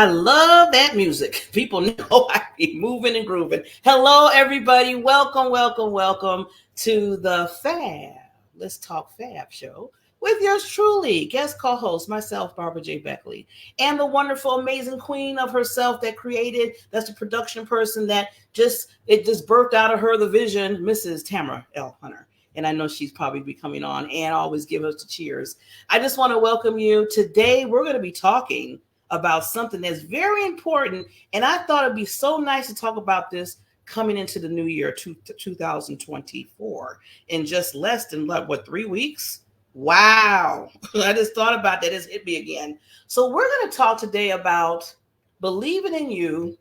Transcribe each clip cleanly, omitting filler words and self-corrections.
I love that music. People know I be moving and grooving. Hello, everybody. Welcome to the Let's Talk Fab show with yours truly, guest co-host, myself, Barbara J. Beckley, and the wonderful, amazing queen of herself that's the production person that just birthed out of her the vision, Mrs. Tamara L. Hunter. And I know she's probably be coming on and always give us the cheers. I just want to welcome you. Today, we're going to be talking about something that's very important. And I thought it'd be so nice to talk about this coming into the new year, 2024, in just less than 3 weeks? Wow. I just thought about that. It's hit me again. So we're going to talk today about believing in you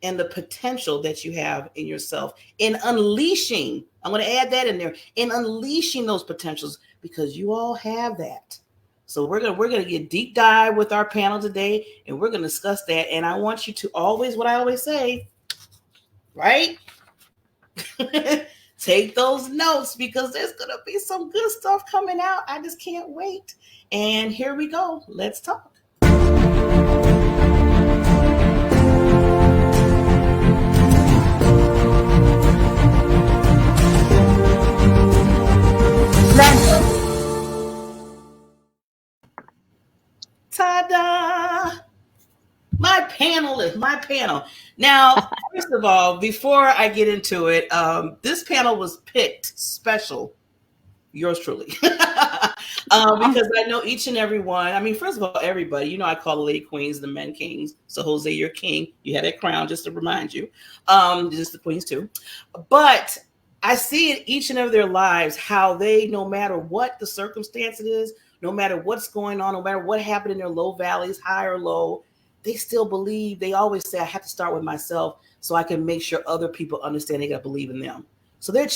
and the potential that you have in yourself, in unleashing. I'm going to add that in there, in unleashing those potentials, because you all have that. So we're gonna get deep dive with our panel today, and we're gonna discuss that. And I want you to always, what I always say, right? Take those notes, because there's gonna be some good stuff coming out. I just can't wait. And here we go. Let's talk. Ta-da! My panel. Now, first of all, before I get into it, this panel was picked special, yours truly, because I know each and every one. I mean, first of all, everybody, I call the lady queens the men kings. So Jose, you're king. You had that crown, just to remind you. Just the queens too. But I see in each and every their lives how they, no matter what the circumstance it is, no matter what's going on, no matter what happened in their low valleys, high or low, they still believe. They always say, I have to start with myself so I can make sure other people understand they got to believe in them. So they're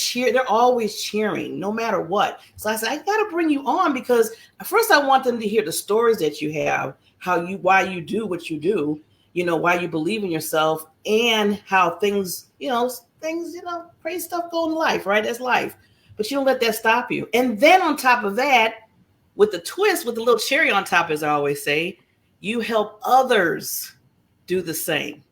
always cheering no matter what. So I said, I got to bring you on, because first I want them to hear the stories that you have, why you do what you do, why you believe in yourself, and how things, crazy stuff go in life, right? That's life. But you don't let that stop you. And then on top of that, with the twist, with the little cherry on top, as I always say, you help others do the same.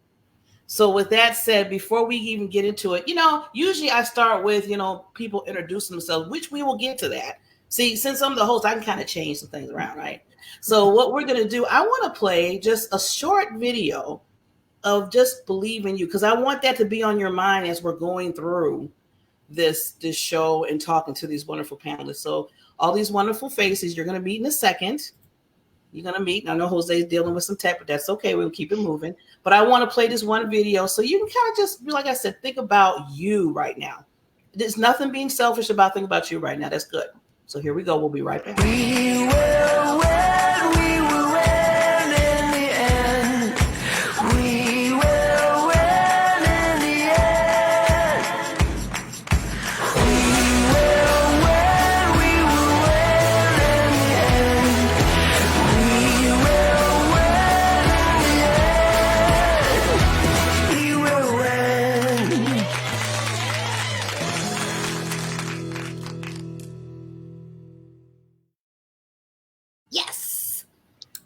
So with that said, before we even get into it, usually I start with, people introducing themselves, which we will get to that. See, since I'm the host, I can kind of change some things around, right? So what we're going to do, I want to play just a short video of just believe in you, because I want that to be on your mind as we're going through this show and talking to these wonderful panelists. So all these wonderful faces you're going to meet in a second. You're going to meet. I know Jose's dealing with some tech, but that's okay. We'll keep it moving. But I want to play this one video so you can kind of just, like I said, think about you right now. There's nothing being selfish about thinking about you right now. That's good. So here we go. We'll be right back. We will win. We will win in the end. We will win in the end. We will win. We will win in the end. We will win in the end. We will win. Yes,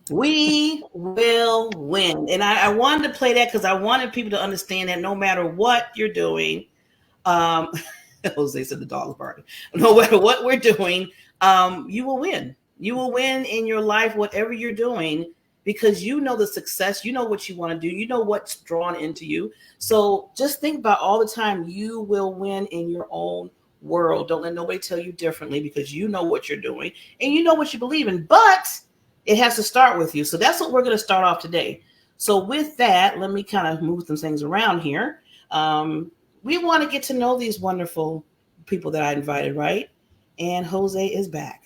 we will win. And I wanted to play that because I wanted people to understand that no matter what you're doing, Jose said the dog's barking. No matter what we're doing, you will win. You will win in your life, whatever you're doing, because you know the success, you know what you want to do, you know what's drawn into you. So just think about all the time you will win in your own world. Don't let nobody tell you differently, because you know what you're doing and you know what you believe in, but it has to start with you. So that's what we're going to start off today. So with that, let me kind of move some things around here. We want to get to know these wonderful people that I invited, right? And Jose is back.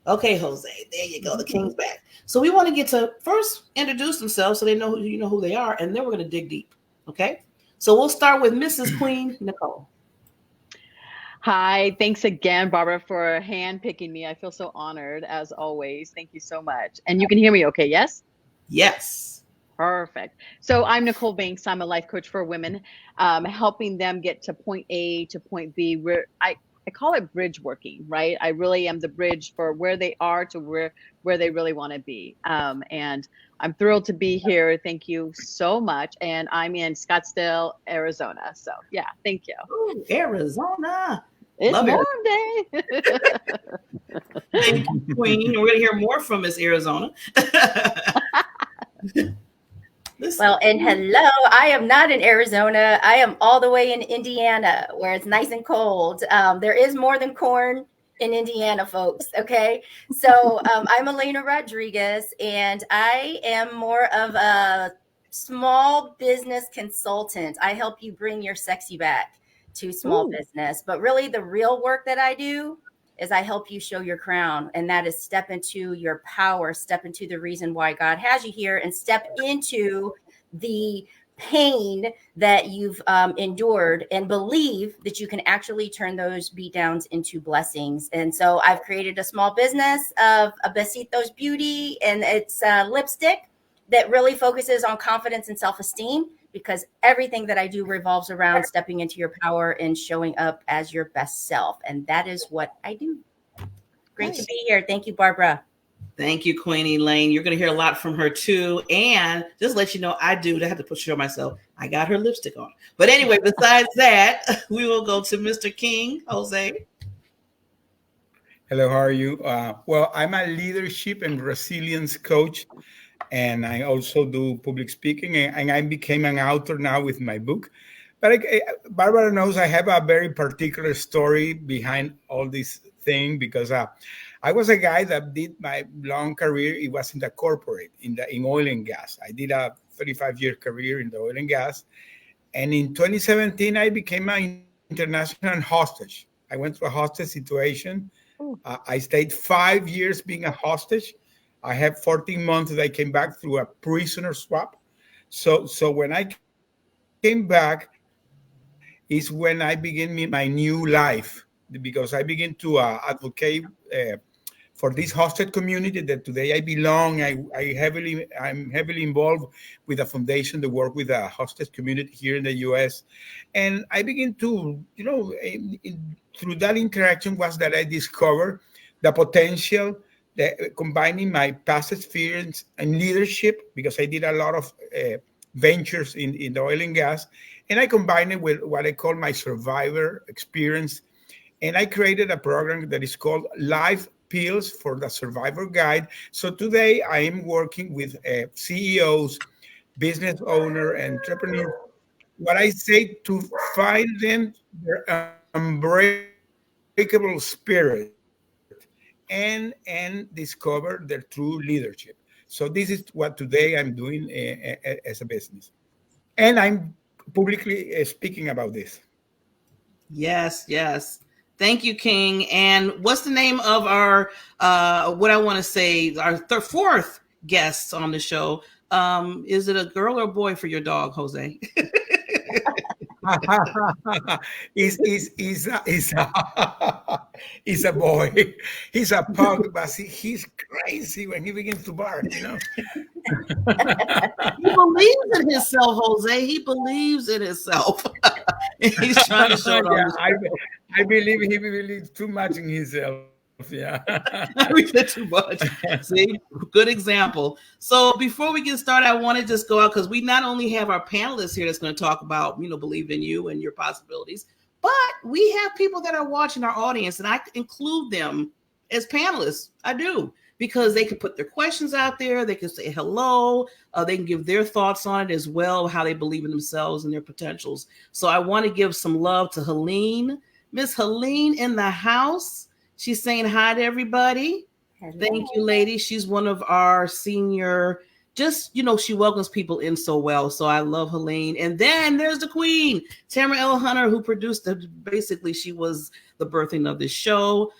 Okay, Jose, there you go. The king's back. So we want to get to first introduce themselves so they know who they are, and then we're going to dig deep. Okay? So we'll start with Mrs. Queen Nichole. Hi, thanks again, Barbara, for handpicking me. I feel so honored, as always. Thank you so much. And you can hear me okay, yes? Yes. Perfect. So I'm Nichole Banks. I'm a life coach for women, helping them get to point A to point B. I call it bridge working, right? I really am the bridge for where they are to where they really want to be. And I'm thrilled to be here. Thank you so much. And I'm in Scottsdale, Arizona. So yeah, thank you. Ooh, Arizona. It's Love warm Arizona. day. Thank you, Queen. We're going to hear more from Miss Arizona. Well, and hello, I am not in Arizona. I am all the way in Indiana, where it's nice and cold. There is more than corn in Indiana, folks. Okay. So I'm Elena Rodriguez, and I am more of a small business consultant. I help you bring your sexy back to small business. But really, the real work that I do is I help you show your crown, and that is step into your power, step into the reason why God has you here, and step into the pain that you've endured, and believe that you can actually turn those beatdowns into blessings. And so I've created a small business of a Besitos Beauty, and it's lipstick that really focuses on confidence and self-esteem, because everything that I do revolves around stepping into your power and showing up as your best self. And that is what I do. Great to be here. Thank you, Barbara. Thank you, Queen Elaine. You're going to hear a lot from her too. And just to let you know, I have to show myself. I got her lipstick on. But anyway, besides that, we will go to Mr. King, Jose. Hello, how are you? Well, I'm a leadership and resilience coach, and I also do public speaking, and I became an author now with my book. But Barbara knows I have a very particular story behind all this thing, because I was a guy that did my long career. It was in the corporate, in oil and gas. I did a 35-year career in the oil and gas. And in 2017, I became an international hostage. I went through a hostage situation. I stayed 5 years being a hostage. I have 14 months that I came back through a prisoner swap. So when I came back is when I began my new life, because I began to advocate for this hosted community that today I belong. I'm heavily involved with a foundation that work with a hosted community here in the U.S. And I begin to, through that interaction was that I discovered the potential that combining my past experience and leadership, because I did a lot of ventures in the oil and gas, and I combined it with what I call my survivor experience. And I created a program that is called Life Pills for the Survivor Guide. So today I am working with CEOs, business owner, entrepreneurs. What I say, to find them their unbreakable spirit and discover their true leadership. So this is what today I'm doing as a business. And I'm publicly speaking about this. Yes, yes. Thank you, King. And what's the name of our what I want to say, our fourth guest on the show? Is it a girl or a boy for your dog, Jose? He's a boy. He's a pug, but he's crazy when he begins to bark. He believes in himself, Jose. He believes in himself. He's trying to show it on the show. I believe he believes too much in himself. Yeah. We did too much. See, good example. So before we get started, I want to just go out, because we not only have our panelists here that's going to talk about, believe in you and your possibilities, but we have people that are watching our audience, and I include them as panelists. I do, because they can put their questions out there. They can say hello. They can give their thoughts on it as well, how they believe in themselves and their potentials. So I want to give some love to Helene. Miss Helene in the house. She's saying hi to everybody. Hello. Thank you, lady. She's one of our senior, she welcomes people in so well. So I love Helene. And then there's the queen, Tamara L. Hunter, who produced basically she was the birthing of this show.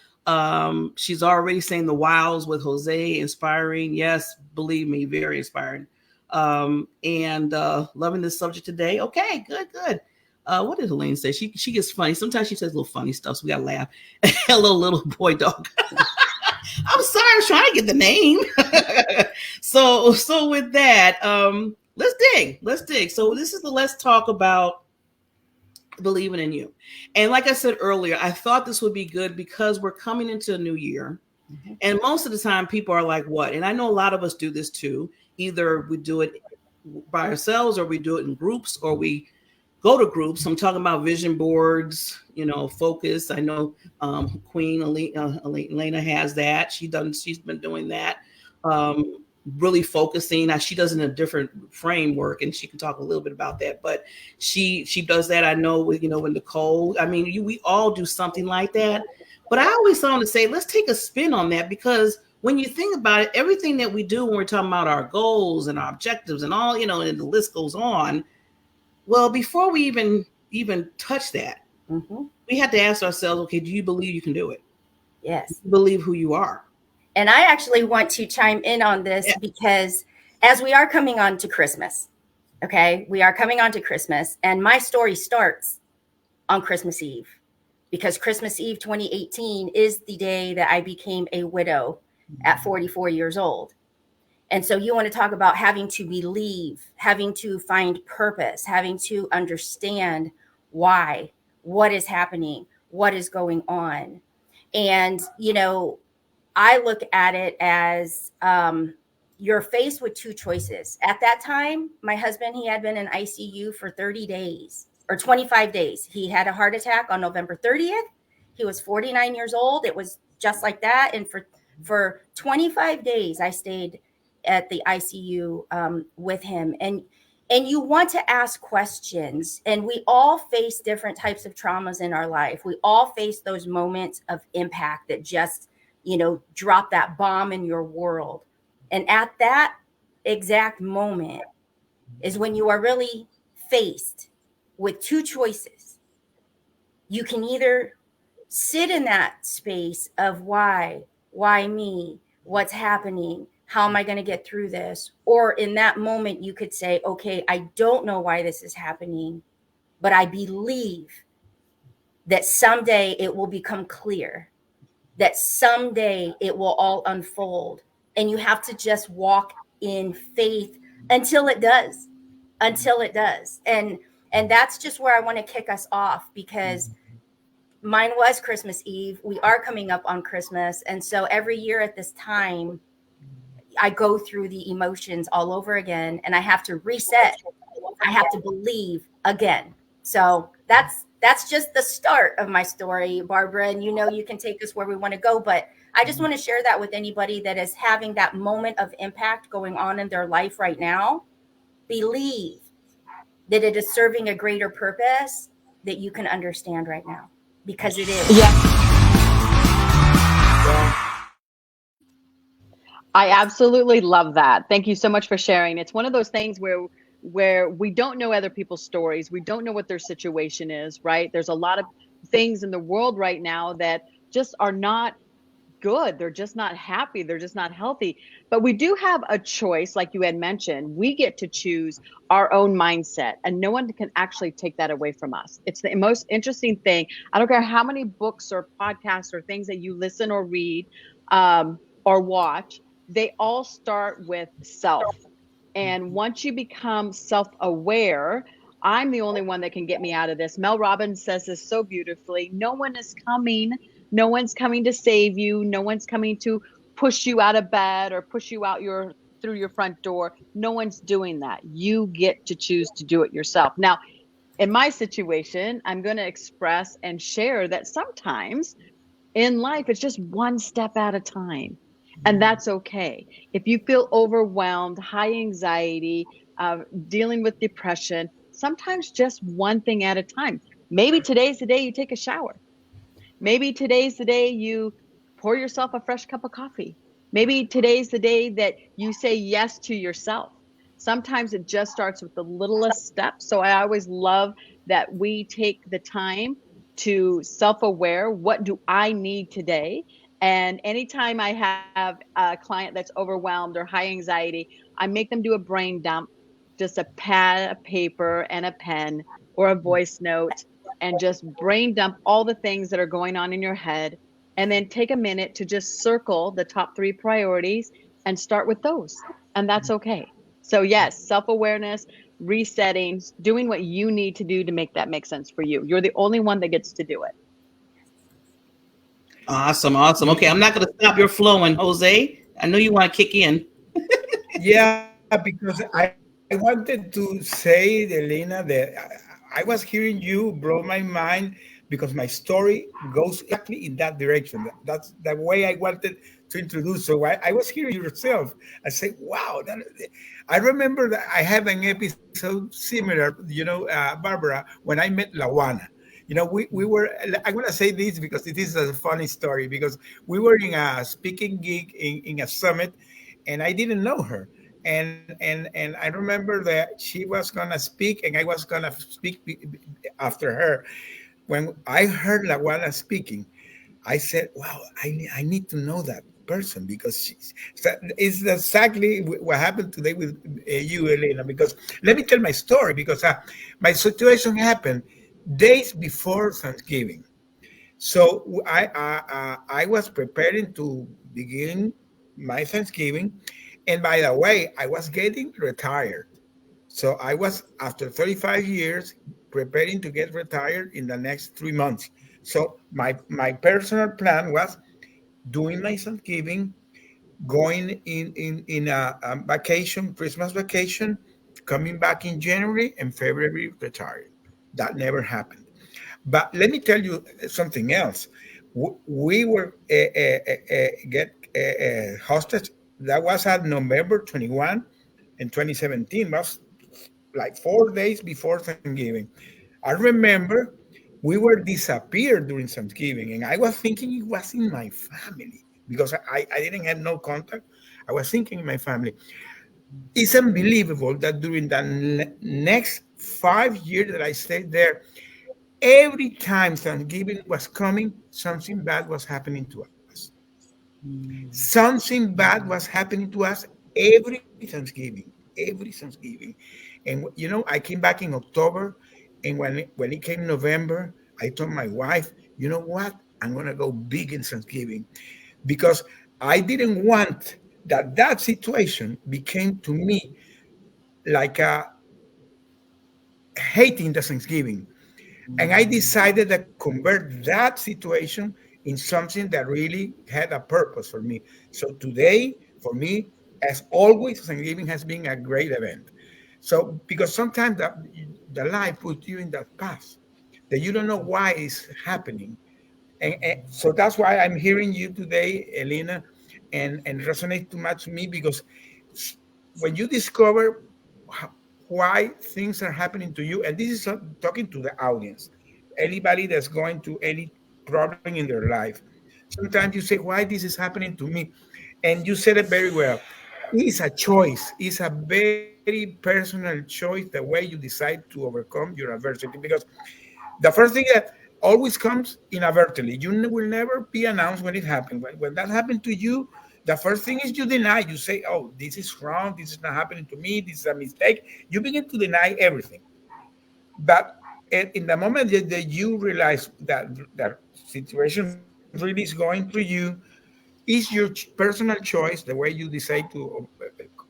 She's already saying the wows with Jose, inspiring. Yes, believe me, very inspiring. And loving this subject today. Okay, good. What did Helene say? She gets funny. Sometimes she says little funny stuff, so we gotta laugh. Hello, little boy dog. I'm sorry, I was trying to get the name. So with that, let's dig. So this is let's talk about believing in you. And like I said earlier, I thought this would be good because we're coming into a new year. Mm-hmm. And most of the time people are like, what? And I know a lot of us do this too. either we do it by ourselves or we do it in groups or we go to groups. I'm talking about vision boards, focus. I know Queen Elena has that. She's been doing that. Really focusing. Now she does it in a different framework, and she can talk a little bit about that. But she does that. I know with Nichole. I mean, we all do something like that. But I always wanted to say, let's take a spin on that, because when you think about it, everything that we do when we're talking about our goals and our objectives and all, and the list goes on. Well, before we even touch that, we have to ask ourselves, okay, do you believe you can do it? Yes. Do you believe who you are? And I actually want to chime in on this because as we are coming on to Christmas, okay, we are coming on to Christmas, and my story starts on Christmas Eve, because Christmas Eve 2018 is the day that I became a widow at 44 years old. And so you want to talk about having to believe, having to find purpose, having to understand why, what is happening, what is going on. And, I look at it as you're faced with two choices. At that time, my husband, he had been in ICU for 30 days or 25 days. He had a heart attack on November 30th. He was 49 years old. It was just like that. And for 25 days, I stayed at the ICU with him. And you want to ask questions. And we all face different types of traumas in our life. We all face those moments of impact that just drop that bomb in your world. And at that exact moment is when you are really faced with two choices. You can either sit in that space of why me, what's happening, how am I going to get through this? Or in that moment, you could say, okay, I don't know why this is happening, but I believe that someday it will become clear, that someday it will all unfold. And you have to just walk in faith until it does. And that's just where I want to kick us off, because mine was Christmas Eve. We are coming up on Christmas. And so every year at this time, I go through the emotions all over again, and I have to reset. I have to believe again. So that's just the start of my story, Barbara. And you can take us where we want to go. But I just want to share that with anybody that is having that moment of impact going on in their life right now. Believe that it is serving a greater purpose that you can understand right now, because it is. Yeah. I absolutely love that. Thank you so much for sharing. It's one of those things where we don't know other people's stories. We don't know what their situation is, right? There's a lot of things in the world right now that just are not good. They're just not happy. They're just not healthy. But we do have a choice, like you had mentioned. We get to choose our own mindset, and no one can actually take that away from us. It's the most interesting thing. I don't care how many books or podcasts or things that you listen or read or watch. They all start with self. And once you become self-aware, I'm the only one that can get me out of this. Mel Robbins says this so beautifully. No one is coming. No one's coming to save you. No one's coming to push you out of bed or push you out through your front door. No one's doing that. You get to choose to do it yourself. Now, in my situation, I'm going to express and share that sometimes in life, it's just one step at a time. And that's okay. If you feel overwhelmed, high anxiety, dealing with depression, sometimes just one thing at a time. Maybe today's the day you take a shower. Maybe today's the day you pour yourself a fresh cup of coffee. Maybe today's the day that you say yes to yourself. Sometimes it just starts with the littlest steps. So I always love that we take the time to self-aware. What do I need today? And anytime I have a client that's overwhelmed or high anxiety, I make them do a brain dump, just a pad of paper and a pen or a voice note, and just brain dump all the things that are going on in your head. And then take a minute to just circle the top 3 priorities and start with those. And that's okay. So yes, self-awareness, resetting, doing what you need to do to make that make sense for you. You're the only one that gets to do it. Awesome. Okay, I'm not going to stop your flowing, Jose. I know you want to kick in. Yeah, because I wanted to say, Elena, that I was hearing you blow my mind because my story goes exactly in that direction. That's the way I wanted to introduce. So I was hearing yourself. I say, wow. I remember that I had an episode similar, Barbara, when I met Lawana. We were, I'm going to say this because it is a funny story because we were in a speaking gig in a summit and I didn't know her. And I remember that she was gonna speak and I was gonna speak after her. When I heard Lawana speaking, I said, "Wow, I need to know that person because it's exactly what happened today with you, Elena. Because let me tell my story because my situation happened days before Thanksgiving. So I was preparing to begin my Thanksgiving, and by the way, I was getting retired. So I was after 35 years preparing to get retired in the next 3 months. So my personal plan was doing my Thanksgiving, going in a vacation, Christmas vacation, coming back in January and February retiring. That never happened. But let me tell you something else. We were get hostage. That was at November 21 in 2017. Was like 4 days before Thanksgiving. I remember we were disappeared during Thanksgiving, and I was thinking it was in my family because I didn't have no contact. I was thinking in my family. It's unbelievable that during the next 5 years that I stayed there, every time Thanksgiving was coming, something bad was happening to us. Something bad was happening to us every Thanksgiving, every Thanksgiving. And I came back in October, and when it came November, I told my wife, you know what? I'm gonna go big in Thanksgiving because I didn't want that situation became to me like a hating the Thanksgiving. And I decided to convert that situation in something that really had a purpose for me. So today, for me, as always, Thanksgiving has been a great event. So because sometimes the life puts you in that path that you don't know why it's happening. And so that's why I'm hearing you today, Elena, and resonate too much to me because when you discover why things are happening to you, and this is talking to the audience, anybody that's going through any problem in their life, sometimes you say, why this is happening to me? And you said it very well. It's a choice. It's a very personal choice the way you decide to overcome your adversity because the first thing that always comes inadvertently. You will never be announced when it happened. When that happened to you, the first thing is you deny. You say, "Oh, this is wrong. This is not happening to me. This is a mistake." You begin to deny everything. But in the moment that you realize that that situation really is going through you, is your personal choice the way you decide to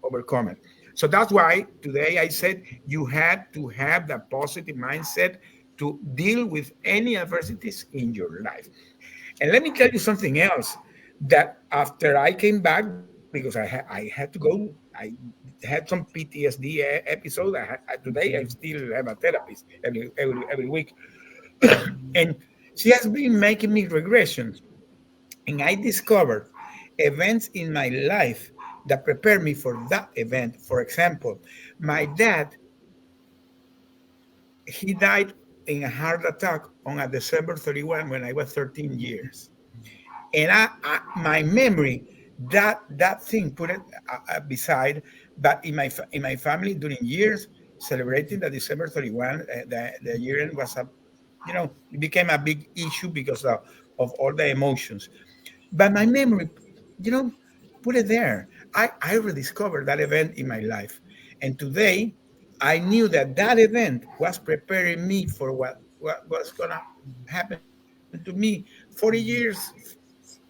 overcome it. So that's why today I said you had to have the positive mindset to deal with any adversities in your life. And let me tell you something else that after I came back, because I had to go, I had some PTSD episode. Today I still have a therapist every week. And she has been making me regressions and I discovered events in my life that prepare me for that event. For example, my dad, he died in a heart attack on a December 31 when I was 13 years. And my memory, that thing put it beside, but in my family during years, celebrating the December 31, the year end was it became a big issue because of all the emotions. But my memory, you know, put it there. I rediscovered that event in my life. And today, I knew that that event was preparing me for what was going to happen to me 40 years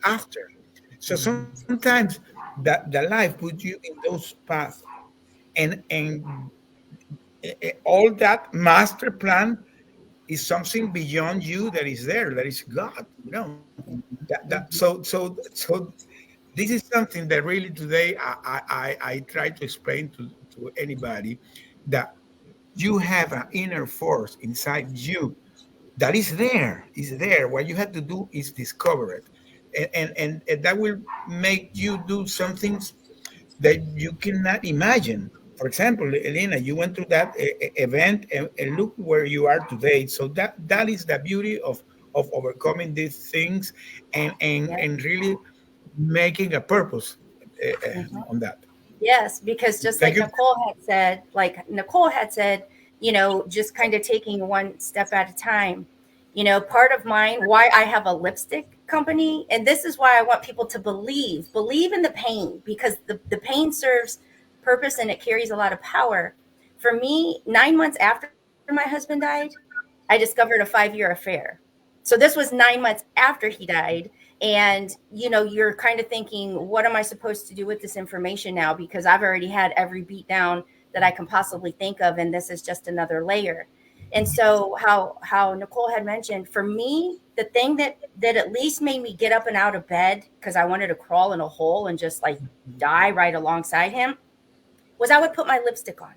after. So sometimes the life puts you in those paths. And all that master plan is something beyond you that is there, that is God, so this is something that really today I try to explain to anybody that you have an inner force inside you that is there. What you have to do is discover it, and that will make you do some things that you cannot imagine. For example, Elena, you went through that event, and look where you are today. So that is the beauty of overcoming these things, and really making a purpose on that. Yes, because just Thank like you. Nichole had said, just kind of taking one step at a time. Part of mine, why I have a lipstick company, and this is why I want people to believe in the pain, because the pain serves purpose and it carries a lot of power. For me, 9 months after my husband died, I discovered a 5-year affair. So this was 9 months after he died. And, you're kind of thinking, what am I supposed to do with this information now? Because I've already had every beat down that I can possibly think of. And this is just another layer. And so how Nichole had mentioned, for me, the thing that at least made me get up and out of bed, because I wanted to crawl in a hole and just like die right alongside him, was I would put my lipstick on.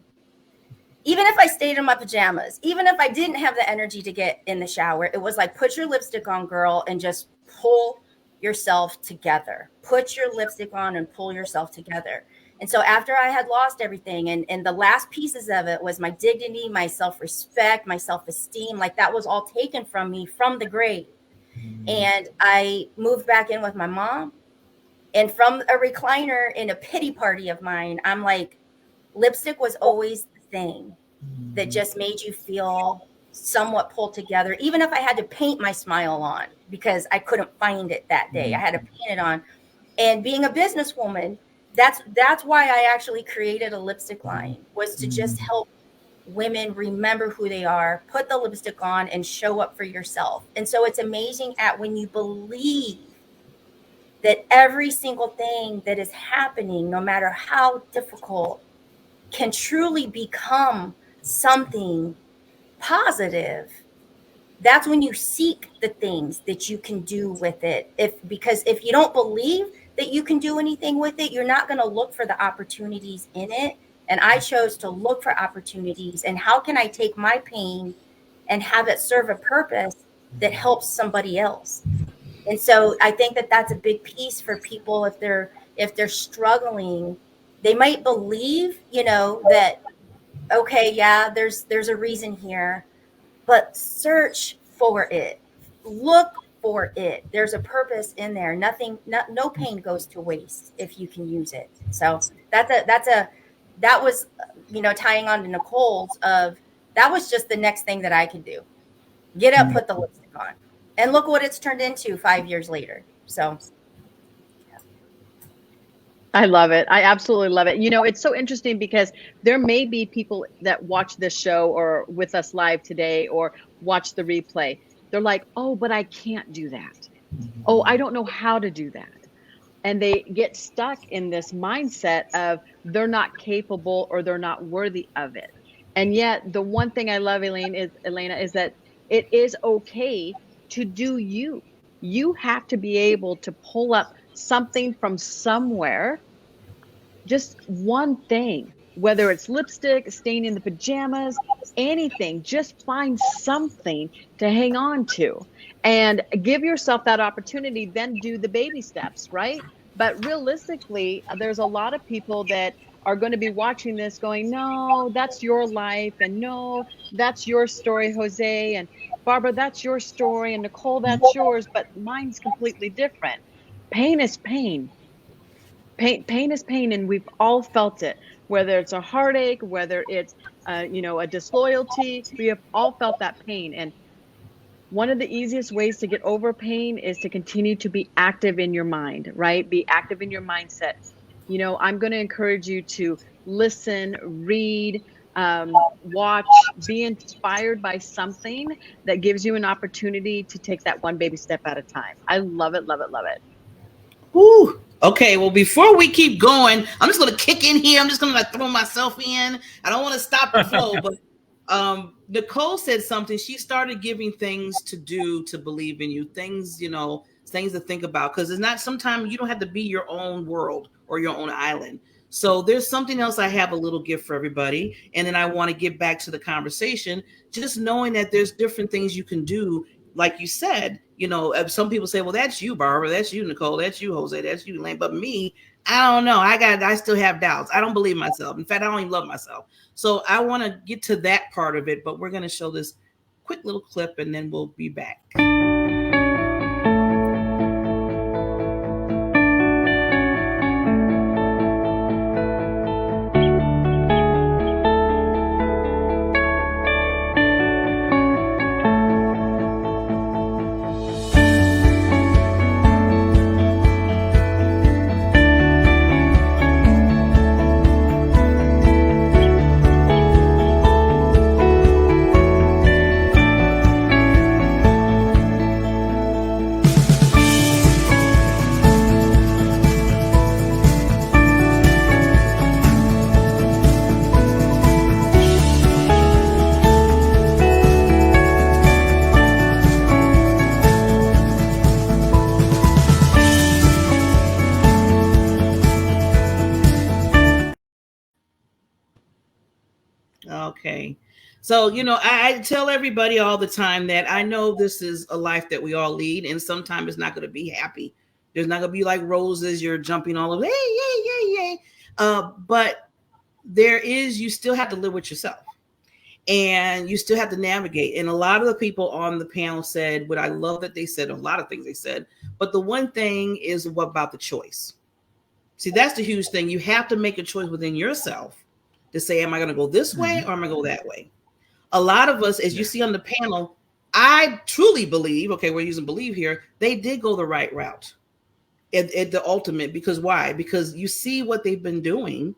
Even if I stayed in my pajamas, even if I didn't have the energy to get in the shower, it was like, put your lipstick on, girl, and just pull yourself together. Put your lipstick on and pull yourself together. And so after I had lost everything, and the last pieces of it was my dignity, my self-respect, my self-esteem, like that was all taken from me from the grave. And I moved back in with my mom. And from a recliner in a pity party of mine, I'm like, lipstick was always the thing that just made you feel somewhat pulled together, even if I had to paint my smile on because I couldn't find it that day. I had to paint it on. And being a businesswoman, that's why I actually created a lipstick line, was to just help women remember who they are, put the lipstick on, and show up for yourself. And so it's amazing when you believe that every single thing that is happening, no matter how difficult, can truly become something positive. That's when you seek the things that you can do with it. Because if you don't believe that you can do anything with it, you're not going to look for the opportunities in it. And I chose to look for opportunities. And how can I take my pain and have it serve a purpose that helps somebody else? And so I think that that's a big piece for people. If they're struggling, they might believe, that, okay, yeah, there's a reason here, but search for it. Look for it. There's a purpose in there. No pain goes to waste if you can use it. So that was, tying on to Nichole's that was just the next thing that I could do. Get up, put the lipstick on, and look what it's turned into 5 years later. So. I love it. I absolutely love it. It's so interesting because there may be people that watch this show or with us live today or watch the replay. They're like, oh, but I can't do that. Oh, I don't know how to do that. And they get stuck in this mindset of they're not capable or they're not worthy of it. And yet the one thing I love, Elena, is that it is okay to do you. You have to be able to pull up something from somewhere, just one thing, whether it's lipstick, staying in the pajamas, anything, just find something to hang on to and give yourself that opportunity, then do the baby steps, right? But realistically, there's a lot of people that are going to be watching this going, no, that's your life. And no, that's your story, Jose. And Barbara, that's your story. And Nichole, that's yours. But mine's completely different. Pain is pain. Pain is pain, and we've all felt it, whether it's a heartache, whether it's, a disloyalty. We have all felt that pain. And one of the easiest ways to get over pain is to continue to be active in your mind, right? Be active in your mindset. I'm going to encourage you to listen, read, watch, be inspired by something that gives you an opportunity to take that one baby step at a time. I love it, love it, love it. Woo. Okay, well, before we keep going, I'm just going to kick in here. I'm just going to throw myself in. I don't want to stop the flow, but Nichole said something. She started giving things to do to believe in you, things, things to think about, because it's not, sometimes you don't have to be your own world or your own island. So there's something else. I have a little gift for everybody. And then I want to get back to the conversation, just knowing that there's different things you can do. Like you said, some people say, well, that's you, Barbara. That's you, Nichole. That's you, Jose. That's you, Elaine. But me, I don't know. I still have doubts. I don't believe myself. In fact, I don't even love myself. So I want to get to that part of it. But we're going to show this quick little clip and then we'll be back. Okay. So, I tell everybody all the time that I know this is a life that we all lead, and sometimes it's not going to be happy. There's not going to be like roses. You're jumping all over, hey, yay, yay, yay. But you still have to live with yourself, and you still have to navigate. And a lot of the people on the panel said what I love that they said, a lot of things they said. But the one thing is, what about the choice? See, that's the huge thing. You have to make a choice within yourself to say, am I going to go this way or am I going to go that way? A lot of us, as you see on the panel, I truly believe, okay, we're using believe here, they did go the right route at the ultimate. Because why? Because you see what they've been doing,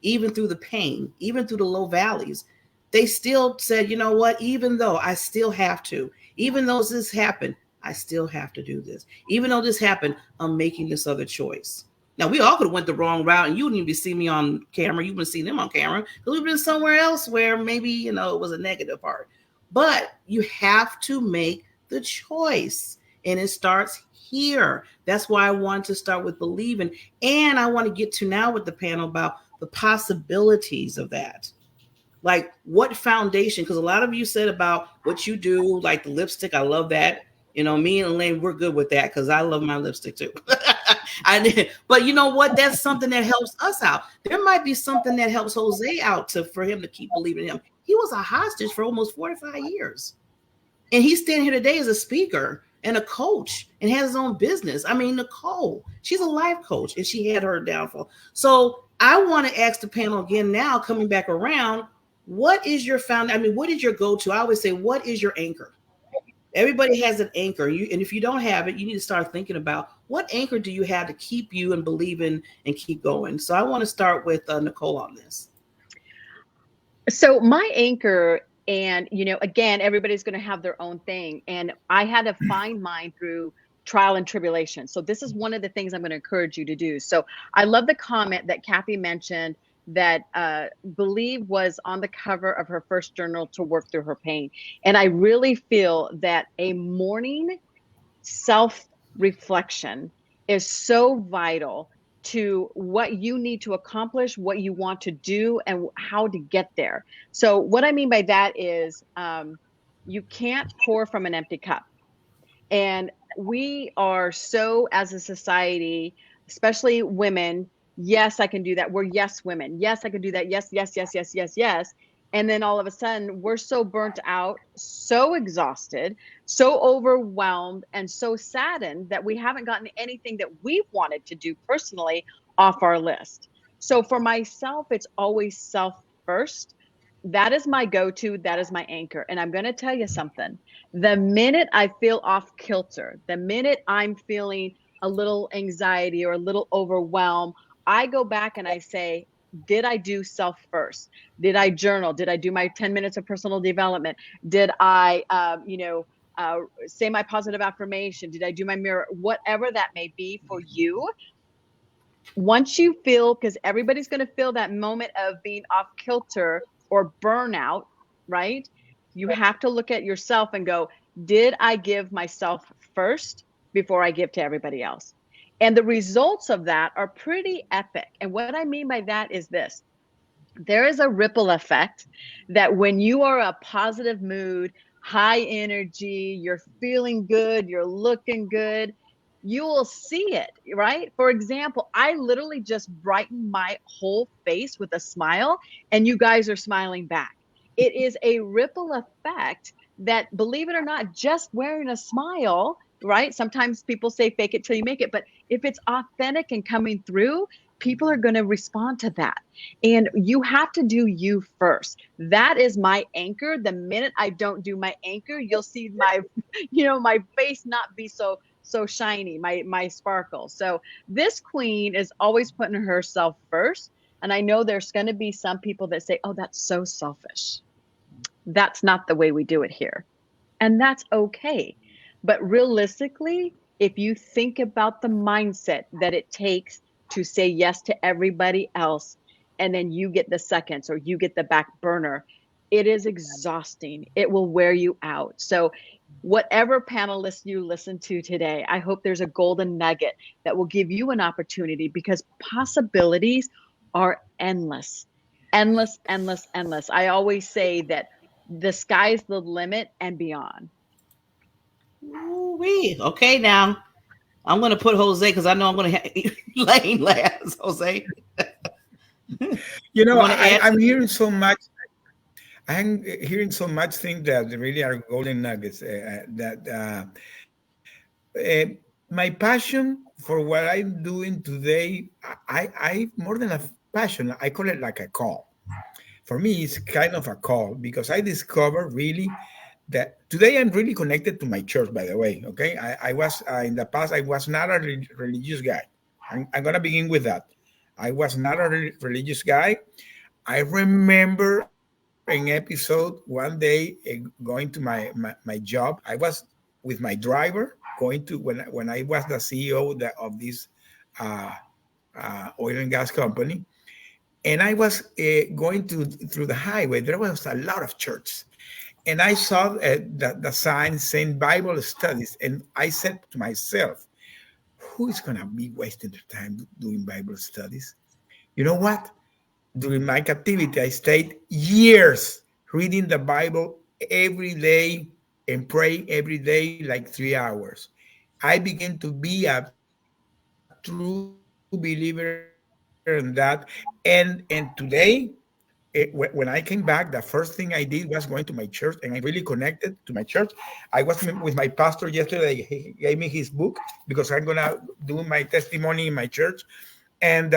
even through the pain, even through the low valleys. They still said, you know what, even though I still have to, even though this happened, I still have to do this. Even though this happened, I'm making this other choice. Now, we all could have went the wrong route, and you wouldn't even see me on camera. You wouldn't see them on camera because we've been somewhere else where maybe, it was a negative part. But you have to make the choice, and it starts here. That's why I wanted to start with believing, and I want to get to now with the panel about the possibilities of that. Like, what foundation? Because a lot of you said about what you do, like the lipstick. I love that. Me and Elaine, we're good with that because I love my lipstick too. But you know what? That's something that helps us out. There might be something that helps Jose out for him to keep believing in him. He was a hostage for almost 45 years. And he's standing here today as a speaker and a coach and has his own business. I mean, Nichole, she's a life coach and she had her downfall. So I want to ask the panel again now, coming back around, what is your what is your go-to? I always say, what is your anchor? Everybody has an anchor. And if you don't have it, you need to start thinking about what anchor do you have to keep you and believe in and keep going. So I want to start with Nichole on this. So my anchor, and, again, everybody's going to have their own thing. And I had to find mine through trial and tribulation. So this is one of the things I'm going to encourage you to do. So I love the comment that Kathy mentioned that Believe was on the cover of her first journal to work through her pain. And I really feel that a morning self-reflection is so vital to what you need to accomplish, what you want to do, and how to get there. So what I mean by that is you can't pour from an empty cup. And we are so, as a society, especially women, yes, I can do that. We're yes women. Yes, I can do that. Yes, yes, yes, yes, yes, yes. And then all of a sudden, we're so burnt out, so exhausted, so overwhelmed, and so saddened that we haven't gotten anything that we've wanted to do personally off our list. So for myself, it's always self first. That is my go-to. That is my anchor. And I'm going to tell you something. The minute I feel off kilter, the minute I'm feeling a little anxiety or a little overwhelmed, I go back and I say, did I do self first? Did I journal? Did I do my 10 minutes of personal development? Did I, say my positive affirmation? Did I do my mirror? Whatever that may be for you. Once you feel, because everybody's going to feel that moment of being off kilter or burnout, right? You have to look at yourself and go, did I give myself first before I give to everybody else? And the results of that are pretty epic. And what I mean by that is this: there is a ripple effect that when you are a positive mood, high energy, you're feeling good, you're looking good, you will see it, right? For example, I literally just brightened my whole face with a smile, and you guys are smiling back. It is a ripple effect that, believe it or not, just wearing a smile, right? Sometimes people say fake it till you make it, but if it's authentic and coming through, people are going to respond to that. And you have to do you first. That is my anchor. The minute I don't do my anchor, you'll see my, my face not be so shiny, my sparkle. So this queen is always putting herself first. And I know there's going to be some people that say, oh, that's so selfish. That's not the way we do it here. And that's okay. But realistically, if you think about the mindset that it takes to say yes to everybody else, and then you get the seconds or you get the back burner, it is exhausting. It will wear you out. So whatever panelist you listen to today, I hope there's a golden nugget that will give you an opportunity, because possibilities are endless, endless, endless, endless. I always say that the sky's the limit and beyond. Ooh-wee. Okay, now I'm going to put Jose, because I know I'm going to have Lane last. Jose. I'm hearing so much. I'm hearing so much things that really are golden nuggets. My passion for what I'm doing today, I more than a passion, I call it like a call. For me, it's kind of a call, because I discovered really that today I'm really connected to my church, by the way. Okay. I was, in the past, I was not a religious guy. I'm going to begin with that. I was not a religious guy. I remember an episode one day, going to my job. I was with my driver going to, when I was the CEO of this oil and gas company. And I was going through the highway. There was a lot of churches. And I saw the sign saying Bible studies. And I said to myself, who is going to be wasting their time doing Bible studies? You know what? During my captivity, I stayed years reading the Bible every day and praying every day, like 3 hours. I began to be a true believer in that. And today, when I came back, the first thing I did was going to my church, and I'm really connected to my church. I was with my pastor yesterday. He gave me his book, because I'm going to do my testimony in my church. And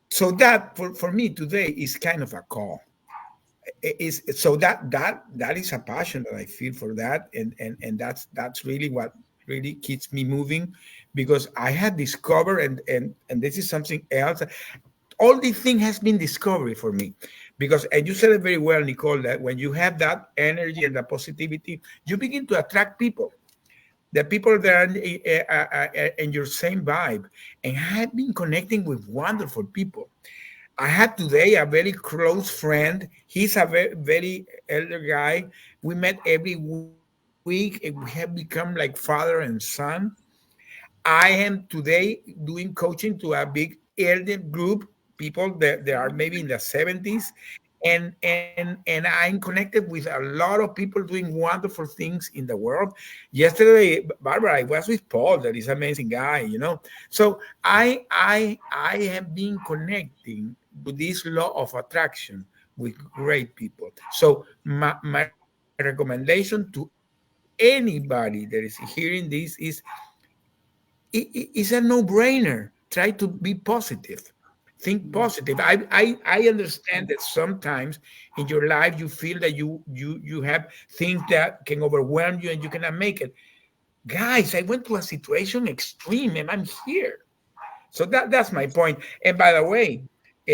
so that for me today is kind of a call. Is so that is a passion that I feel for that, and that's really what really keeps me moving, because I had discovered, and this is something else. All this thing has been discovery for me, because, and you said it very well, Nichole, that when you have that energy and the positivity, you begin to attract people, the people that are in your same vibe. And I have been connecting with wonderful people. I had today a very close friend. He's a very, very elder guy. We met every week, and we have become like father and son. I am today doing coaching to a big elder group, people that are maybe in the 70s. And I'm connected with a lot of people doing wonderful things in the world. Yesterday, Barbara, I was with Paul, that is an amazing guy. So I have been connecting to this law of attraction with great people. So my recommendation to anybody that is hearing this is a no-brainer. Try to be positive. Think positive. I understand that sometimes in your life you feel that you have things that can overwhelm you and you cannot make it. Guys, I went to a situation extreme and I'm here. So that's my point. And by the way,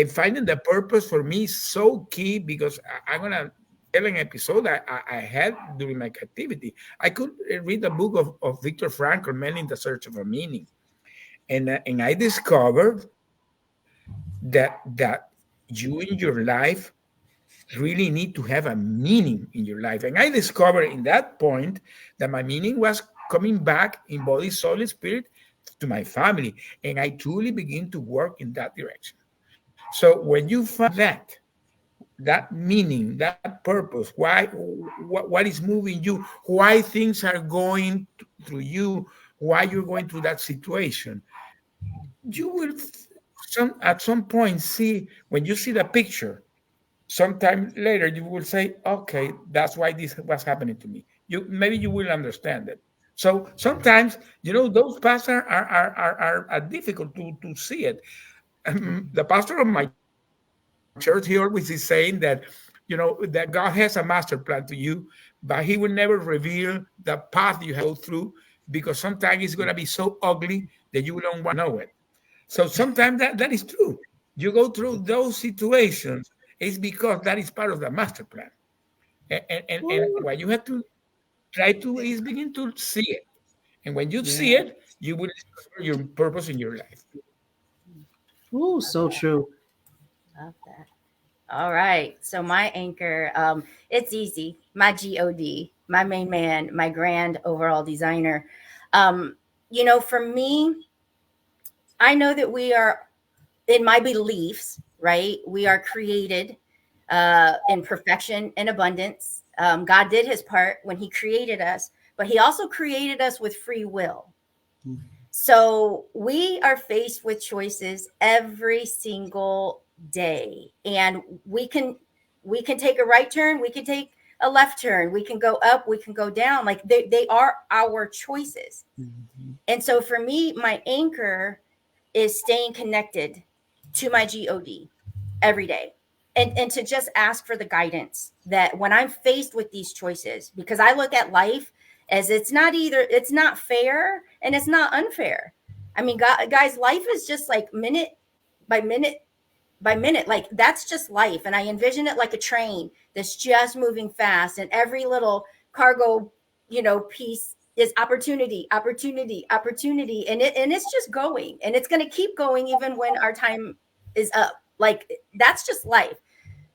finding the purpose for me is so key, because I'm gonna tell an episode I had during my captivity. I could read the book of Viktor Frankl, Men in the Search of a Meaning, and I discovered that you in your life really need to have a meaning in your life. And I discovered in that point that my meaning was coming back in body, soul, and spirit to my family. And I truly begin to work in that direction. So when you find that meaning, that purpose, what is moving you, why things are going through you, why you're going through that situation, you will at some point see, when you see the picture, sometime later you will say, okay, that's why this was happening to me. Maybe you will understand it. So sometimes, those paths are difficult to see it. The pastor of my church, he always is saying that God has a master plan to you, but he will never reveal the path you have to go through, because sometimes it's going to be so ugly that you don't want to know it. So sometimes that is true. You go through those situations, it's because that is part of the master plan. And what you have to try to is begin to see it. And when you see it, you will discover your purpose in your life. Ooh, so true. Love that. All right. So my anchor, it's easy. My God, my main man, my grand overall designer. For me, I know that we are, in my beliefs, right? We are created in perfection and abundance. God did his part when he created us, but he also created us with free will. So we are faced with choices every single day, and we can take a right turn, we can take a left turn, we can go up, we can go down. Like they are our choices. And so for me, my anchor is staying connected to my God every day, and to just ask for the guidance that when I'm faced with these choices, because I look at life as it's not fair and it's not unfair. I mean, guys, life is just like minute by minute by minute. Like that's just life. And I envision it like a train that's just moving fast, and every little cargo, piece is opportunity, opportunity, opportunity. And it's just going, and it's going to keep going even when our time is up. Like that's just life.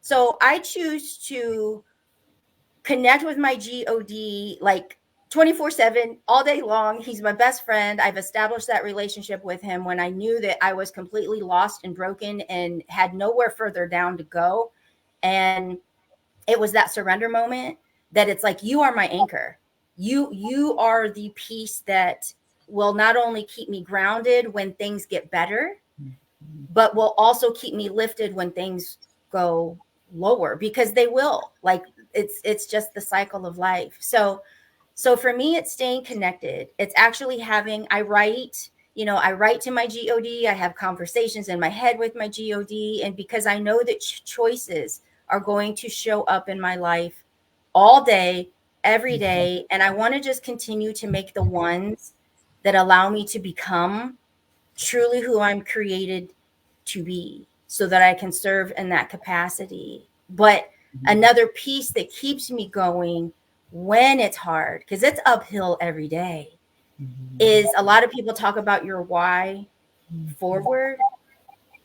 So I choose to connect with my God like 24/7 all day long. He's my best friend. I've established that relationship with him when I knew that I was completely lost and broken and had nowhere further down to go. And it was that surrender moment that it's like, you are my anchor. You are the piece that will not only keep me grounded when things get better, but will also keep me lifted when things go lower, because they will. Like it's just the cycle of life. So for me, it's staying connected. It's actually I write to my God. I have conversations in my head with my God. And because I know that choices are going to show up in my life all day, every day. And I want to just continue to make the ones that allow me to become truly who I'm created to be, so that I can serve in that capacity. But another piece that keeps me going when it's hard, because it's uphill every day, is a lot of people talk about your why forward,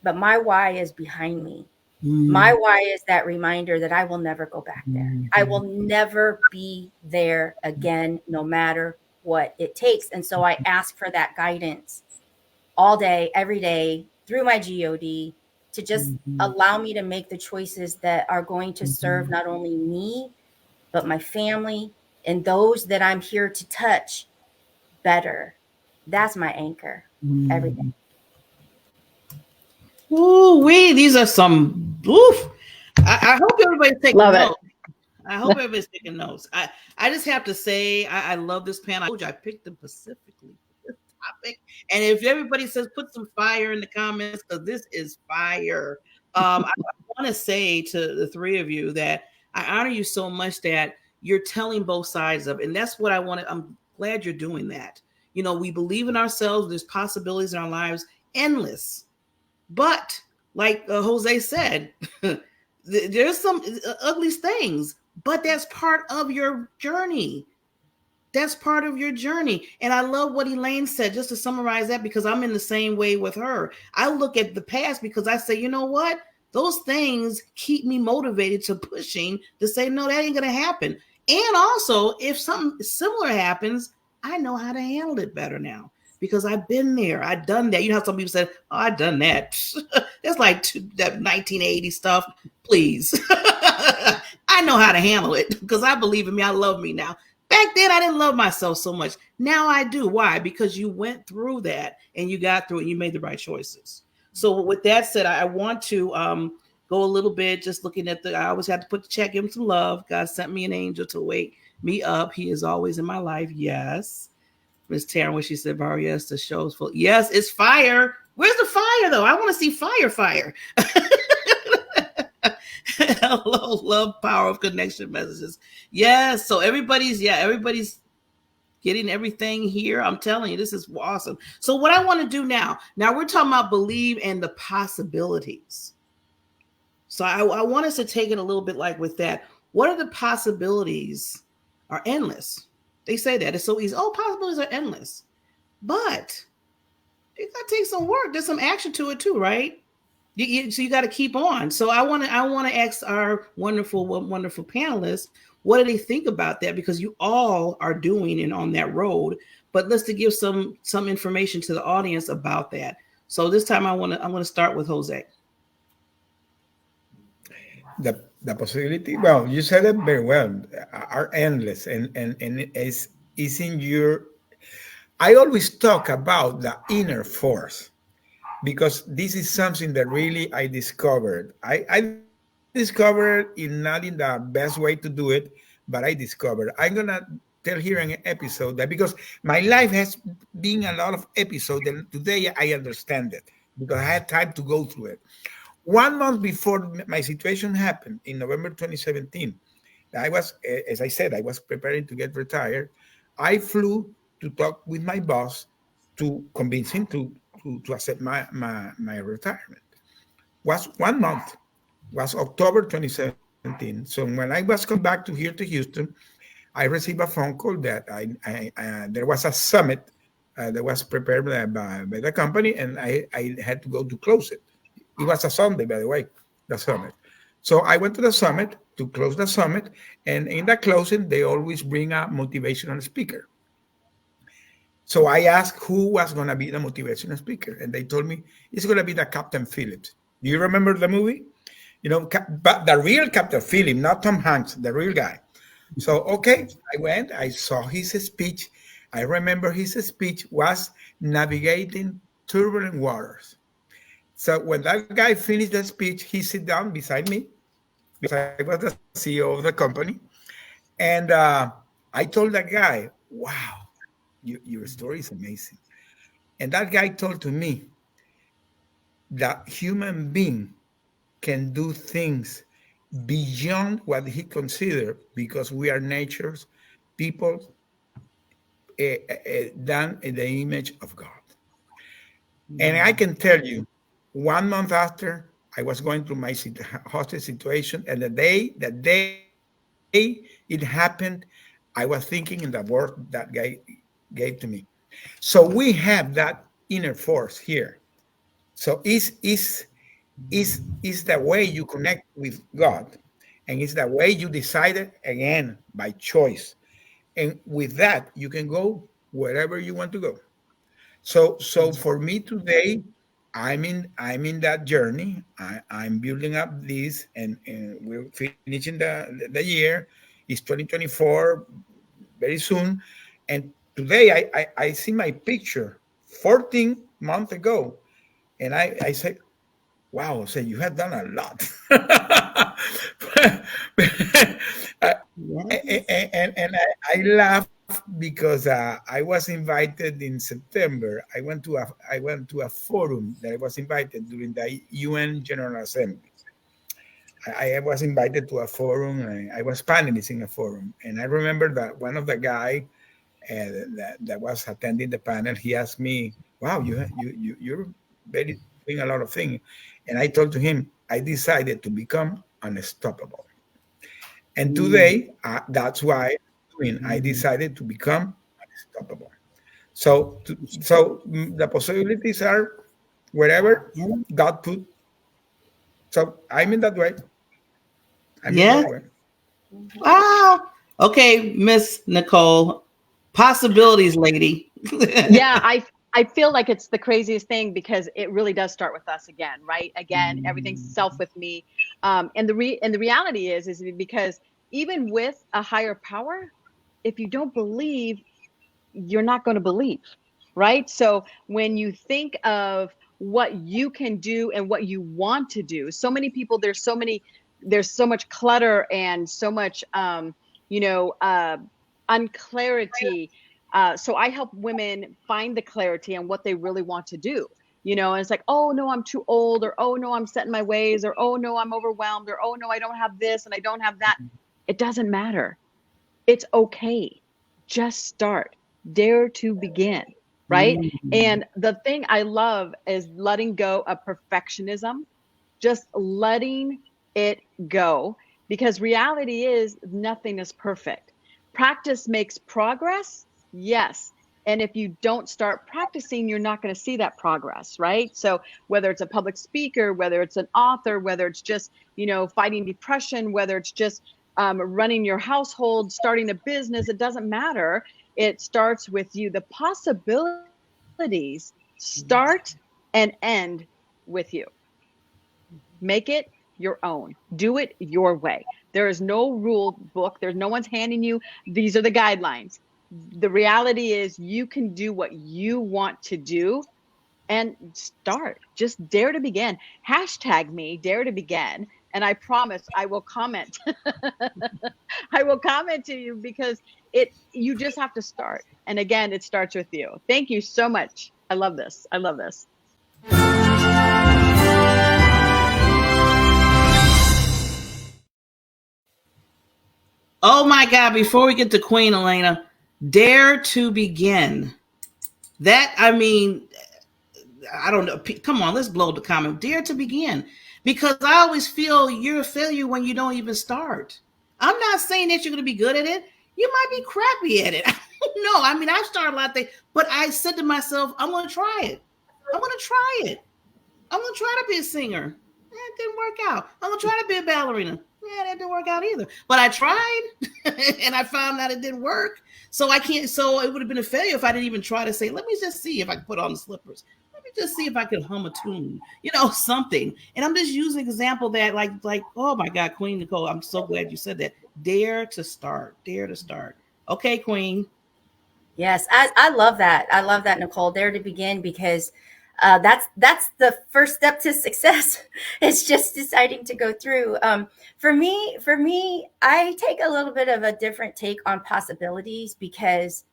but my why is behind me. My why is that reminder that I will never go back there. I will never be there again, no matter what it takes. And so I ask for that guidance all day, every day, through my God, to just allow me to make the choices that are going to serve not only me, but my family and those that I'm here to touch better. That's my anchor every day. Ooh, these are some oof. I hope everybody's taking notes. I hope everybody's taking notes. I just have to say, I love this panel. I told you I picked them specifically for this topic. And if everybody says put some fire in the comments, because this is fire. I want to say to the three of you that I honor you so much that you're telling both sides of it. And that's what I want to, I'm glad you're doing that. We believe in ourselves. There's possibilities in our lives, endless. But like Jose said, there's some ugly things, but that's part of your journey. That's part of your journey. And I love what Elaine said, just to summarize that, because I'm in the same way with her. I look at the past because I say, you know what? Those things keep me motivated to pushing to say, no, that ain't going to happen. And also, if something similar happens, I know how to handle it better now. because I've been there. I've done that. You know how some people said, oh, I've done that. That's like that 1980 stuff. Please. I know how to handle it because I believe in me. I love me now. Back then, I didn't love myself so much. Now I do. Why? Because you went through that and you got through it and you made the right choices. So with that said, I want to go a little bit, just looking at I always have to put the check, give him some love. God sent me an angel to wake me up. He is always in my life. Yes. Miss Taryn, when she said, Bar, yes, the show's full. Yes, it's fire. Where's the fire, though? I want to see fire. Hello, love, power of connection messages. Yes, so everybody's getting everything here. I'm telling you, this is awesome. So what I want to do now we're talking about believe and the possibilities. So I want us to take it a little bit like with that. What are the possibilities? Are endless. They say that it's so easy. Oh, possibilities are endless, but you got to take some work. There's some action to it too, right? So you got to keep on. So I want to ask our wonderful panelists, what do they think about that? Because you all are doing and on that road. But let's to give some information to the audience about that. So this time I'm gonna start with Jose. The possibility, well, you said it very well, are endless, and is in your. I always talk about the inner force, because this is something that really I discovered. I discovered not in the best way to do it, but I discovered. I'm gonna tell here in an episode that, because my life has been a lot of episodes, and today I understand it because I had time to go through it. 1 month before my situation happened, in November 2017, I was, as I said, I was preparing to get retired. I flew to talk with my boss to convince him to accept my retirement. Was 1 month, was October 2017. So when I was come back to Houston, I received a phone call that there was a summit that was prepared by the company, and I had to go to close it. It was a Sunday, by the way, the summit. So I went to the summit to close the summit, and in the closing, they always bring a motivational speaker. So I asked who was going to be the motivational speaker, and they told me it's going to be the Captain Phillips. Do you remember the movie? You know, but the real Captain Phillips, not Tom Hanks, the real guy. So, okay, I went, I saw his speech. I remember his speech was navigating turbulent waters. So when that guy finished the speech, he sat down beside me, because I was the CEO of the company. And I told that guy, wow, your story is amazing. And that guy told to me that human being can do things beyond what he considered, because we are nature's people done in the image of God. And I can tell you, 1 month after, I was going through my hostage situation, and the day it happened, I was thinking in the word that guy gave to me. So we have that inner force here. So is the way you connect with God, and it's the way you decided, again, by choice. And with that, you can go wherever you want to go. So for me today, I'm in that journey. I'm building up this, and we're finishing the year. It's 2024 very soon. And today I see my picture 14 months ago, and I say, wow, so you have done a lot. And I laugh because I was invited in September. I went to a forum that I was invited during the UN General Assembly. I was invited to a forum, and I was panelist in a forum. And I remember that one of the guy that was attending the panel, he asked me, wow, you're very doing a lot of things. And I told to him, I decided to become unstoppable. And today, that's why I decided to become unstoppable. So the possibilities are wherever God put. So I'm in that way. Wow. Okay, Miss Nichole, possibilities, lady. Yeah, I feel like it's the craziest thing because it really does start with us again, right? Again, everything's self with me. And the reality is because even with a higher power, if you don't believe, you're not going to believe, right? So when you think of what you can do and what you want to do, so many people, there's so much clutter and so much, unclarity. So I help women find the clarity on what they really want to do. And it's like, oh no, I'm too old, or oh no, I'm set in my ways, or oh no, I'm overwhelmed, or oh no, I don't have this and I don't have that. It doesn't matter. It's okay. Just start. Dare to begin, right? And the thing I love is letting go of perfectionism, just letting it go, because reality is nothing is perfect. Practice makes progress, yes. And if you don't start practicing, you're not going to see that progress, right? So whether it's a public speaker, whether it's an author, whether it's just, fighting depression, whether it's just running your household, starting a business, it doesn't matter. It starts with you. The possibilities start and end with you. Make it your own. Do it your way. There is no rule book. There's no one's handing you, these are the guidelines. The reality is you can do what you want to do and start. Just dare to begin. Hashtag me, dare to begin. And I promise I will comment. I will comment to you because you just have to start. And again, it starts with you. Thank you so much. I love this. I love this. Oh my God, before we get to Queen Elena, dare to begin. I don't know. Come on, let's blow the comment. Dare to begin. Because I always feel you're a failure when you don't even start. I'm not saying that you're going to be good at it. You might be crappy at it. I don't know. I've started a lot of things, but I said to myself, I'm going to try it. I'm going to try it. I'm going to try to be a singer. It didn't work out. I'm going to try to be a ballerina. Yeah, that didn't work out either. But I tried and I found out it didn't work. So it would have been a failure if I didn't even try to say, let me just see if I can put on the slippers. Let me just see if I can hum a tune, something. And I'm just using an example that like, oh my God, Queen Nichole, I'm so glad you said that. Dare to start. Okay, Queen. Yes, I love that. I love that, Nichole. Dare to begin, because that's the first step to success. It's just deciding to go through. For me, I take a little bit of a different take on possibilities because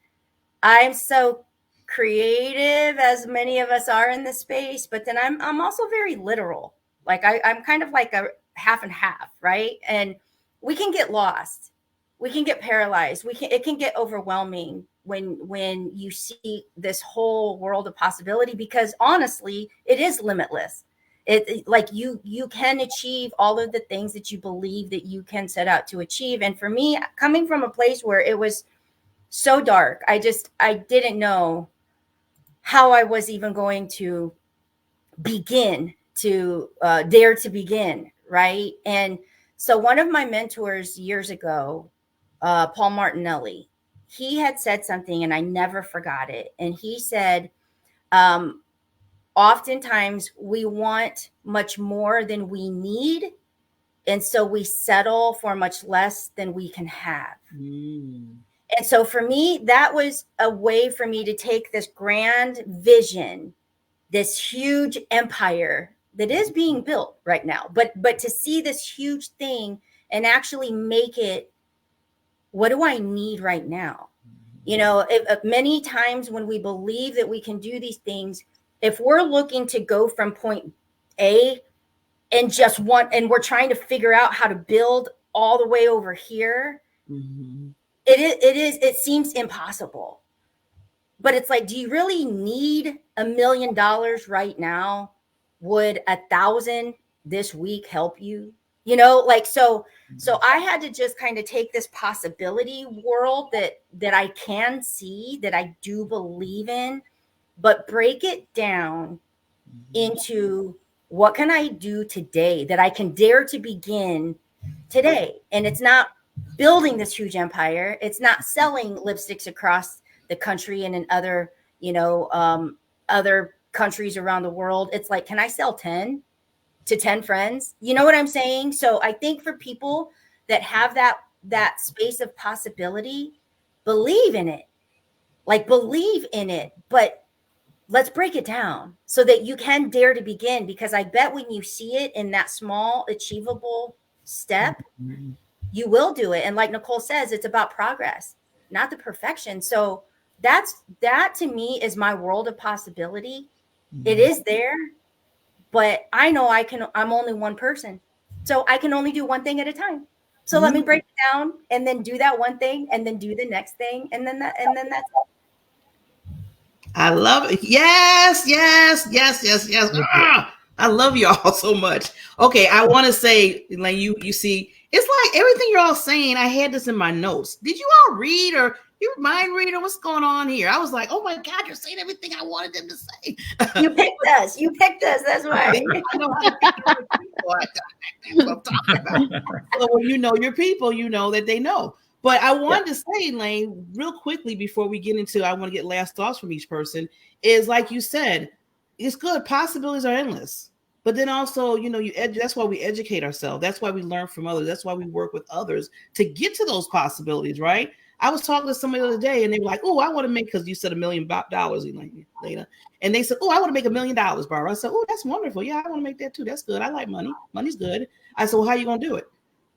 I'm so creative, as many of us are in this space, but then I'm also very literal. Like I'm kind of like a half and half, right? And we can get lost. We can get paralyzed. It can get overwhelming when you see this whole world of possibility, because honestly, it is limitless. It like you can achieve all of the things that you believe that you can set out to achieve. And for me, coming from a place where it was so dark, I didn't know how I was even going to begin to dare to begin, right? And so one of my mentors years ago, Paul Martinelli, he had said something and I never forgot it. And he said, oftentimes we want much more than we need. And so we settle for much less than we can have. And so for me, that was a way for me to take this grand vision, this huge empire that is being built right now, but to see this huge thing and actually make it, what do I need right now? Many times when we believe that we can do these things, if we're looking to go from point A and we're trying to figure out how to build all the way over here, it seems impossible. But it's like, do you really need $1 million right now? Would 1,000 this week help you? So I had to just kind of take this possibility world that I can see, that I do believe in, but break it down into what can I do today that I can dare to begin today. And it's not building this huge empire. It's not selling lipsticks across the country and in other, other countries around the world, it's like, can I sell 10 to 10 friends? You know what I'm saying? So I think for people that have that space of possibility, believe in it. Like, believe in it, but let's break it down so that you can dare to begin, because I bet when you see it in that small achievable step, you will do it. And like Nichole says, it's about progress, not the perfection. So that to me is my world of possibility. It is there, but I know I'm only one person. So I can only do one thing at a time. So let me break it down and then do that one thing and then do the next thing. And then that's I love it. Yes. I love y'all so much. Okay, I want to say, like, you see, it's like everything you're all saying. I had this in my notes. Did you all read, or you mind read, or what's going on here? I was like, oh my God, you're saying everything I wanted them to say. You picked us. That's why. I know how to pick your people. That's what I'm talking about. So when you know your people, you know that they know. But I wanted to say, Lane, real quickly before we get into, I want to get last thoughts from each person, is like you said, it's good. Possibilities are endless. But then also, that's why we educate ourselves. That's why we learn from others. That's why we work with others to get to those possibilities, right? I was talking to somebody the other day, and they were like, oh, I want to make, because you said $1 million, Elena. And they said, oh, I want to make $1 million, Barbara. I said, oh, that's wonderful. Yeah, I want to make that too. That's good. I like money. Money's good. I said, well, how are you going to do it?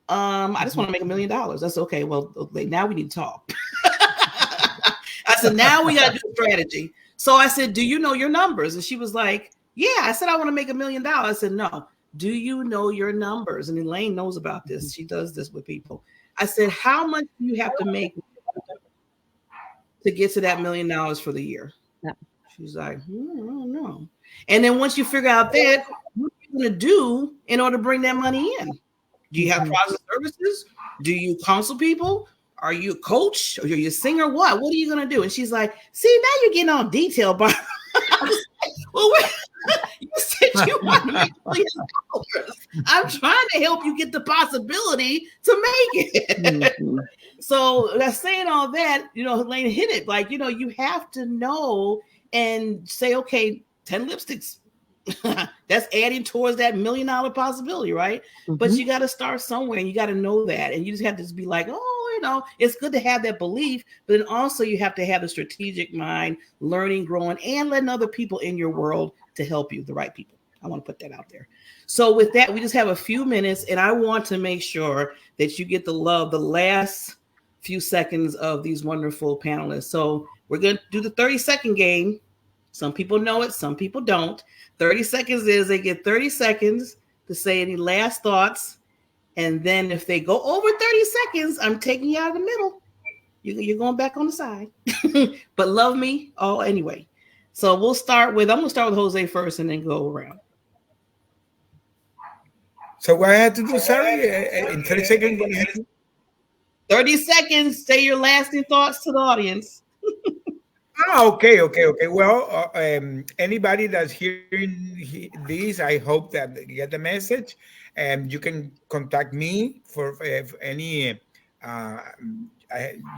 I just want to make $1 million. I said, okay, well, now we need to talk. I said, now we got to do strategy. So I said, do you know your numbers? And she was like, yeah. I said, I want to make $1 million. I said, no, do you know your numbers? And Elaine knows about this. She does this with people. I said, how much do you have to make to get to that $1 million for the year? Yeah. She's like, I don't know. And then once you figure out that, what are you going to do in order to bring that money in? Do you have products and services? Do you counsel people? Are you a coach? Are you a singer? What are you going to do? And she's like, see, now you're getting all detailed. But well, you said you want to make $1 million. I'm trying to help you get the possibility to make it. So that's saying all that, Helene hit it. Like, you have to know and say, okay, 10 lipsticks. That's adding towards that $1 million possibility, right? But you got to start somewhere, and you got to know that, and you just have to be like, oh, it's good to have that belief, but then also you have to have a strategic mind, learning, growing, and letting other people in your world to help you, the right people. I want to put that out there. So with that, we just have a few minutes, and I want to make sure that you get the love, the last few seconds of these wonderful panelists. So we're going to do the 30-second game. Some people know it, some people don't. 30 seconds is they get 30 seconds to say any last thoughts. And then if they go over 30 seconds, I'm taking you out of the middle. You're going back on the side. But love me all anyway. So I'm going to start with Jose first and then go around. So what I had to do, sorry, in 30 seconds? 30 seconds, say your lasting thoughts to the audience. Okay. Well, anybody that's hearing this, I hope that they get the message, and you can contact me for any.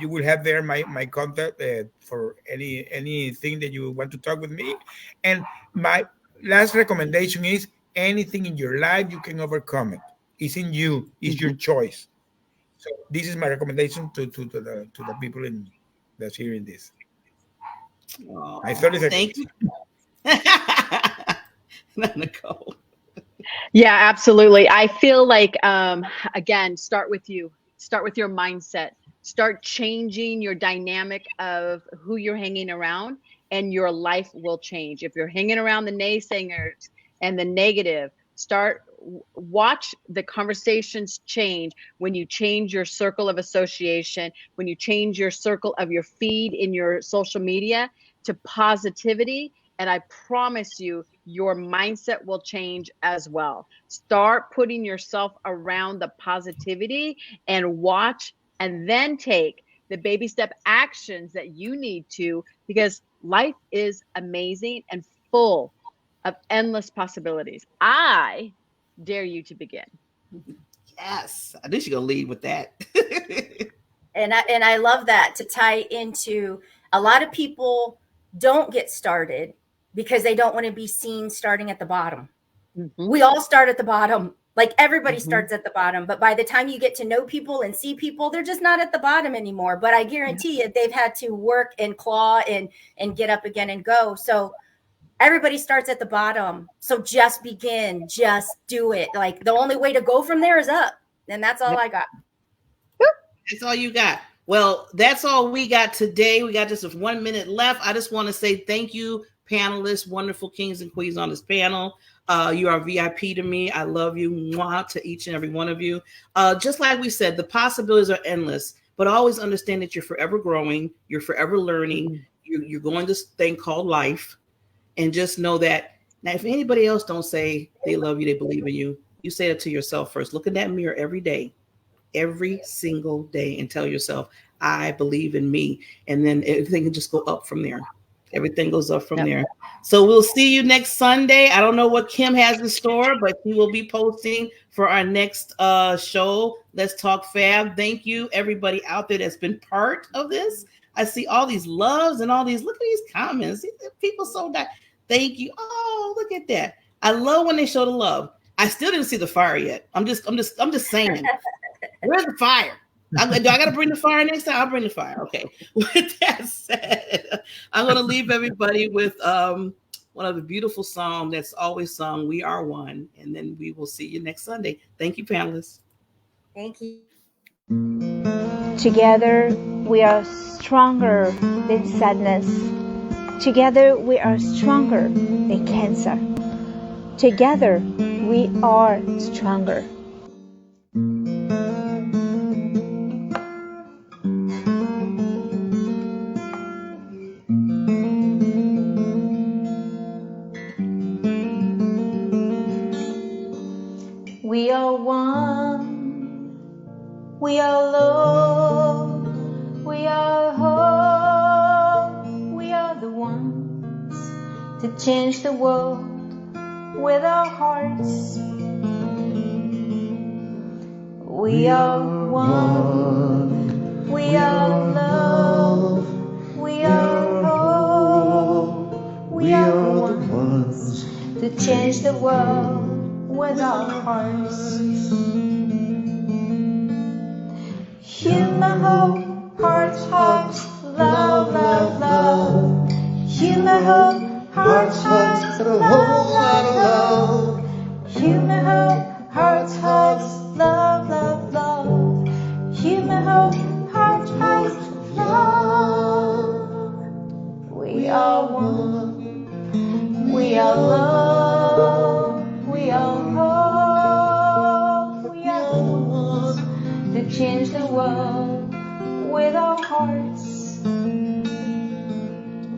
You will have there my contact for anything that you want to talk with me. And my last recommendation is anything in your life you can overcome it. It's in you. It's your choice. So this is my recommendation to the people that's hearing this. Oh, my 30 seconds. Thank you. Nichole. Yeah, absolutely. I feel like, again, start with you. Start with your mindset. Start changing your dynamic of who you're hanging around, and your life will change. If you're hanging around the naysayers and the negative, watch the conversations change when you change your circle of association, when you change your circle of your feed in your social media to positivity. And I promise you, your mindset will change as well. Start putting yourself around the positivity and watch, and then take the baby step actions that you need to, because life is amazing and full of endless possibilities. I dare you to begin. Yes, I knew she's gonna lead with that. And I love that, to tie into, a lot of people don't get started because they don't want to be seen starting at the bottom. Mm-hmm. We all start at the bottom. Like everybody starts at the bottom, but by the time you get to know people and see people, they're just not at the bottom anymore. But I guarantee you, they've had to work and claw and get up again and go. So everybody starts at the bottom. So just begin, just do it. Like the only way to go from there is up. And that's all I got. That's all you got. Well, that's all we got today. We got just 1 minute left. I just want to say thank you, panelists, wonderful kings and queens on this panel. You are VIP to me. I love you. Mwah, to each and every one of you. Just like we said, the possibilities are endless, but always understand that you're forever growing. You're forever learning. You're going this thing called life. And just know that now, if anybody else don't say they love you, they believe in you, you say it to yourself first. Look in that mirror every single day, and tell yourself, I believe in me. And then everything can just go up from there. Everything goes up from there. So we'll see you next Sunday. I don't know what Kim has in store, but she will be posting for our next show. Let's Talk Fab. Thank you, everybody out there that's been part of this. I see all these loves and all these. Look at these comments. People so nice. Thank you. Oh, look at that. I love when they show the love. I still didn't see the fire yet. I'm just saying. Where's the fire? Do I got to bring the fire next time? I'll bring the fire. Okay. With that said, I'm going to leave everybody with one of the beautiful songs that's always sung, We Are One. And then we will see you next Sunday. Thank you, panelists. Thank you. Together, we are stronger than sadness. Together, we are stronger than cancer. Together, we are stronger. We are one, we are love, we are hope, we are the ones to change the world with our hearts. We are one, we are love, we are hope, we are the ones to change the world with our hearts. Human hope, hearts, hearts, love, love, love. Human hope, hearts, hearts, love, love, love. Human hope, hearts, hearts, love, love, love. Human hope, hearts, hearts, love. We are one, we are love, we are hope, we are the ones to change the world with our hearts.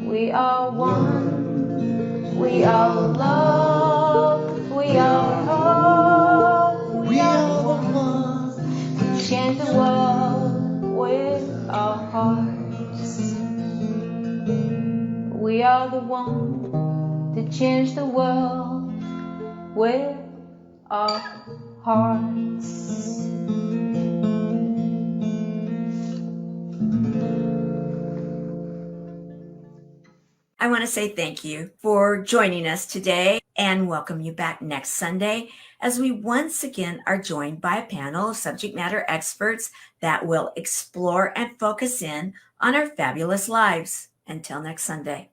We are one, we are love, we are hope, we are the ones to change the world with our hearts. We are the ones to change the world with our hearts. I want to say thank you for joining us today and welcome you back next Sunday as we once again are joined by a panel of subject matter experts that will explore and focus in on our fabulous lives. Until next Sunday.